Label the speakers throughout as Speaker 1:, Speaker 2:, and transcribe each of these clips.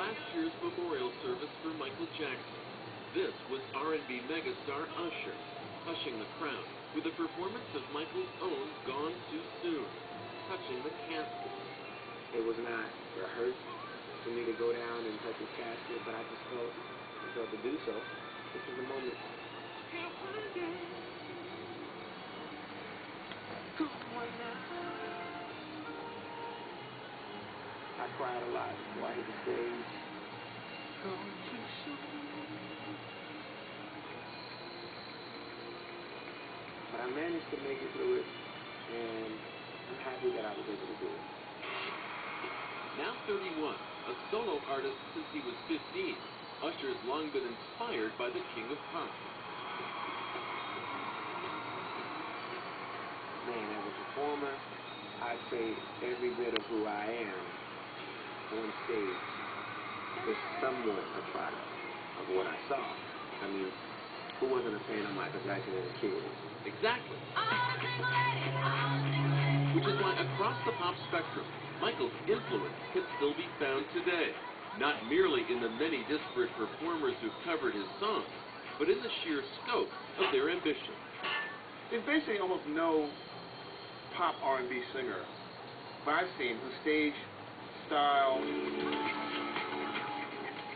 Speaker 1: last year's memorial service for Michael Jackson. This was R&B megastar Usher, hushing the crowd with a performance of Michael's own Gone Too Soon, touching the casket.
Speaker 2: It was not rehearsed for me to go down and touch his casket, but I just felt to do so. This is the moment. I cried a lot before I hit the stage. But I managed to make it through it, and I'm happy that I was able to do it.
Speaker 1: Now 31, a solo artist since he was 15, Usher's long been inspired by the king of pop.
Speaker 2: Man, as a performer, I'd say every bit of who I am on stage is somewhat a product of what I saw. I mean, who wasn't a fan of Michael Jackson as a kid?
Speaker 1: Exactly. Which is why across the pop spectrum, Michael's influence can still be found today, not merely in the many disparate performers who've covered his songs, but in the sheer scope of their ambition.
Speaker 3: There's basically almost no pop R&B singer that I've seen whose stage style,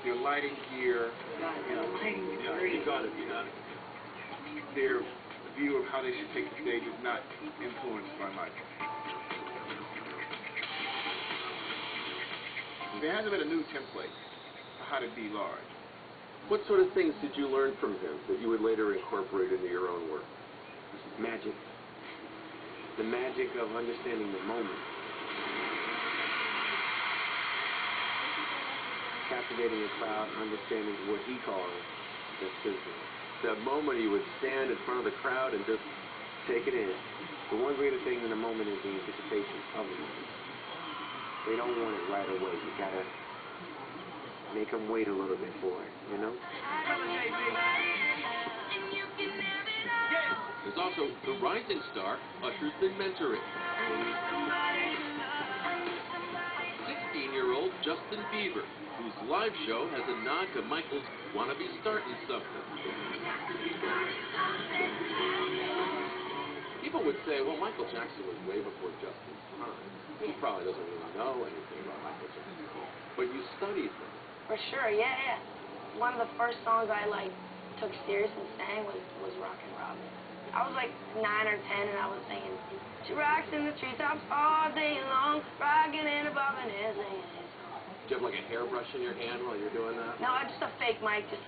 Speaker 3: their lighting gear,
Speaker 1: You got it.
Speaker 3: their view of how they should take the stage is not influenced by Michael. There hasn't been a new template for how to be large.
Speaker 1: What sort of things did you learn from him that you would later incorporate into your own work?
Speaker 2: Magic. The magic of understanding the moment. Captivating a crowd, understanding what he calls the sizzle.
Speaker 1: That moment he would stand in front of the crowd and just
Speaker 2: Take it in. The one greater thing in the moment is the anticipation of the moment. They don't want it right away. You gotta make them wait a little bit for it, you know?
Speaker 1: There's also the rising star Usher's been mentoring. 16-year-old Justin Bieber, whose live show has a nod to Michael's Wanna Be Startin' Something. People would say, well, Michael Jackson was way before Justin's time. He probably doesn't really know anything about Michael Jackson. But you studied him.
Speaker 4: For sure, yeah. One of the first songs I took serious and sang was Rockin' Robin. I was 9 or 10 and I was singing, she rocks in the treetops all day long, rocking and bobbing and singing his song.
Speaker 1: Do you have a hairbrush in your hand while you're doing that?
Speaker 4: No, just a fake mic, and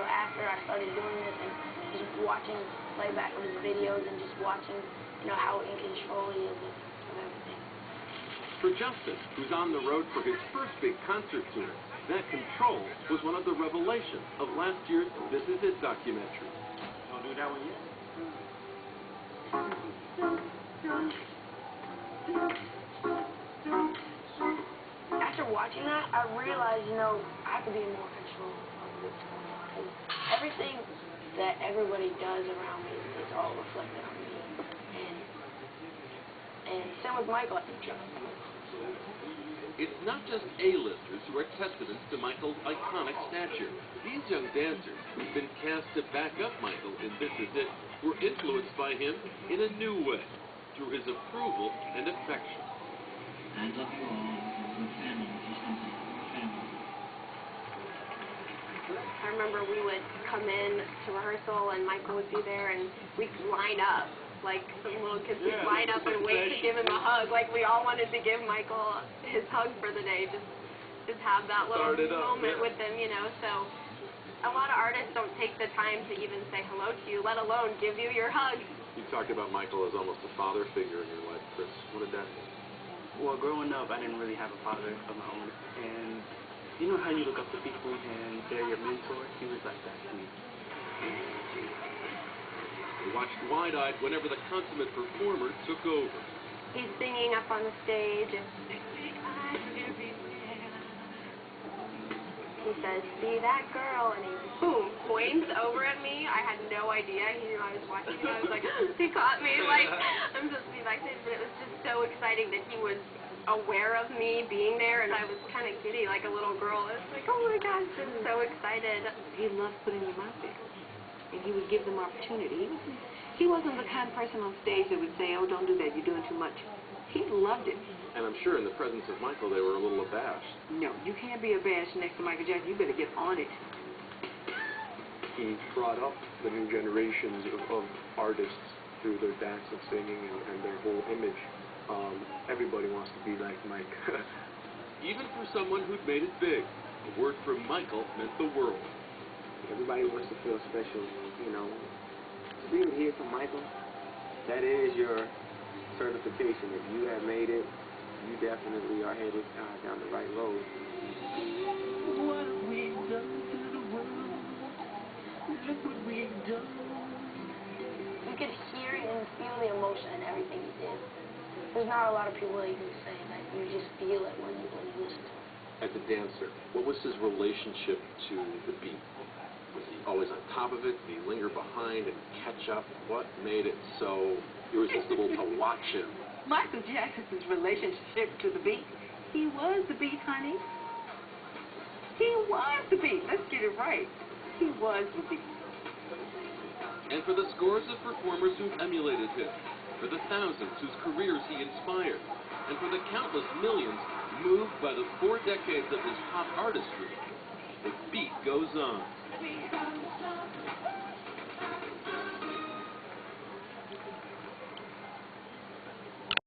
Speaker 4: after I started doing this and just watching playback of his videos and just watching, how in control he is of everything.
Speaker 1: For Justin, who's on the road for his first big concert tour, that control was one of the revelations of last year's This Is It documentary.
Speaker 3: Don't do that one yet?
Speaker 4: After watching that, I realized, I have to be in more control of what's going on. 'Cause everything that everybody does around me is all reflected on me. And same with Michael.
Speaker 1: It's not just A-listers who are testaments to Michael's iconic stature. These young dancers who've been cast to back up Michael in This Is It were influenced by him in a new way, through his approval and affection.
Speaker 5: I love you all. We're family. Just simple. We're family.
Speaker 6: I remember we would come in to rehearsal and Michael would be there and we'd line up. Like some little kids would line up and wait to give him a hug. Like we all wanted to give Michael his hug for the day. Just have that little moment with him, So a lot of artists don't take the time to even say hello to you, let alone give you your hug.
Speaker 1: You talked about Michael as almost a father figure in your life, Chris. What did that mean?
Speaker 7: Well, growing up, I didn't really have a father of my own. And you know how you look up to people and they're your mentor? He was like that to me.
Speaker 1: We watched wide-eyed whenever the consummate performer took over.
Speaker 6: He's singing up on the stage and he says, "See that girl?" and he boom points over at me. I had no idea he knew I was watching him. I was like, he caught me. I'm supposed to be backstage, but it was just so exciting that he was aware of me being there, and I was kind of giddy, like a little girl. I was like, oh my gosh, just so excited.
Speaker 8: He loved putting them out there, and he would give them opportunity. He wasn't the kind of person on stage that would say, oh, don't do that, you're doing too much. He loved it.
Speaker 1: And I'm sure in the presence of Michael, they were a little abashed.
Speaker 8: No, you can't be abashed next to Michael Jackson. You better get on it.
Speaker 2: He brought up the new generations of artists through their dance and singing and their whole image. Everybody wants to be like Mike.
Speaker 1: Even for someone who'd made it big, a word from Michael meant the world.
Speaker 2: Everybody wants to feel special, you know. To be able to hear from Michael, that is your certification. If you have made it, you definitely are headed down the right road.
Speaker 5: What have we done to the world? Look what we've done.
Speaker 4: You could hear and feel the emotion in everything he did. There's not a lot of people that you can say that you just feel it when you listen to him.
Speaker 1: As a dancer, what was his relationship to the beat? Was he always on top of it? Did he linger behind and catch up? What made it so irresistible to watch him?
Speaker 8: Michael Jackson's relationship to the beat, he was the beat, honey. He was the beat. Let's get it right. He was the beat.
Speaker 1: And for the scores of performers who emulated him, for the thousands whose careers he inspired, and for the countless millions moved by the 4 decades of his pop artistry, the beat goes on.